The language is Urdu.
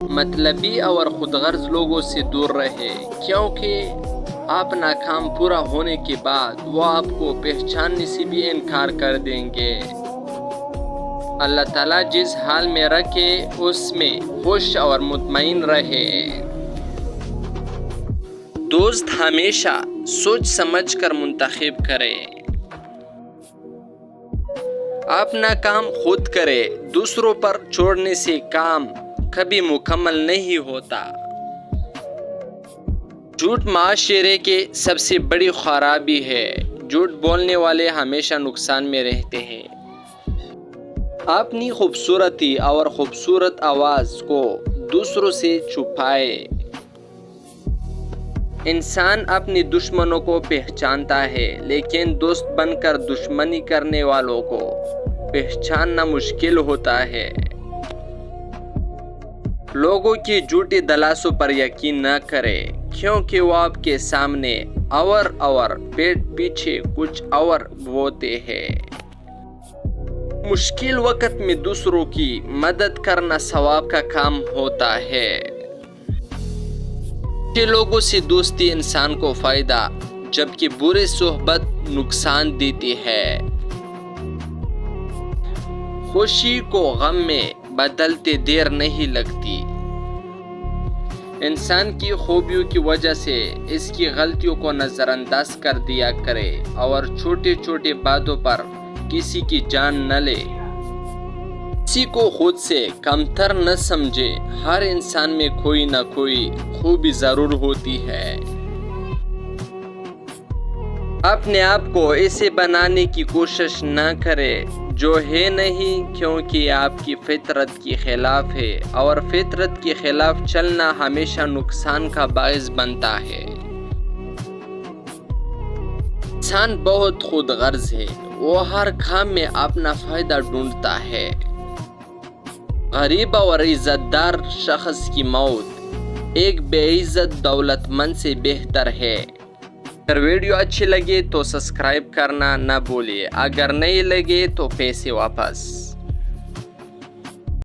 مطلبی اور خود غرض لوگوں سے دور رہے، کیونکہ اپنا کام پورا ہونے کے بعد وہ آپ کو پہچاننے سے بھی انکار کر دیں گے۔ اللہ تعالیٰ جس حال میں رکھے اس میں خوش اور مطمئن رہے۔ دوست ہمیشہ سوچ سمجھ کر منتخب کرے۔ اپنا کام خود کرے، دوسروں پر چھوڑنے سے کام کبھی مکمل نہیں ہوتا۔ جھوٹ معاشرے کی سب سے بڑی خرابی ہے۔ جھوٹ بولنے والے ہمیشہ نقصان میں رہتے ہیں۔ اپنی خوبصورتی اور خوبصورت آواز کو دوسروں سے چھپائے۔ انسان اپنے دشمنوں کو پہچانتا ہے، لیکن دوست بن کر دشمنی کرنے والوں کو پہچاننا مشکل ہوتا ہے۔ لوگوں کی جھوٹے دلاسوں پر یقین نہ کرے، کیونکہ وہ آپ کے سامنے اور پیٹ پیچھے کچھ اور بولتے ہیں۔ مشکل وقت میں دوسروں کی مدد کرنا ثواب کا کام ہوتا ہے۔ اچھے لوگوں سے دوستی انسان کو فائدہ، جبکہ بری صحبت نقصان دیتی ہے۔ خوشی کو غم میں بدلتے دیر نہیں لگتی۔ انسان کی خوبیوں کی وجہ سے اس کی غلطیوں کو نظر انداز کر دیا کرے اور چھوٹے چھوٹے باتوں پر کسی کی جان نہ لے۔ کسی کو خود سے کمتر نہ سمجھے۔ ہر انسان میں کوئی نہ کوئی خوبی ضرور ہوتی ہے۔ اپنے آپ کو ایسے بنانے کی کوشش نہ کرے جو ہے نہیں، کیونکہ آپ کی فطرت کے خلاف ہے، اور فطرت کے خلاف چلنا ہمیشہ نقصان کا باعث بنتا ہے۔ انسان بہت خود غرض ہے، وہ ہر کام میں اپنا فائدہ ڈھونڈتا ہے۔ غریب اور عزت دار شخص کی موت ایک بے عزت دولت مند سے بہتر ہے۔ اگر ویڈیو اچھی لگے تو سبسکرائب کرنا نہ بھولئے، اگر نہیں لگے تو پیسے واپس۔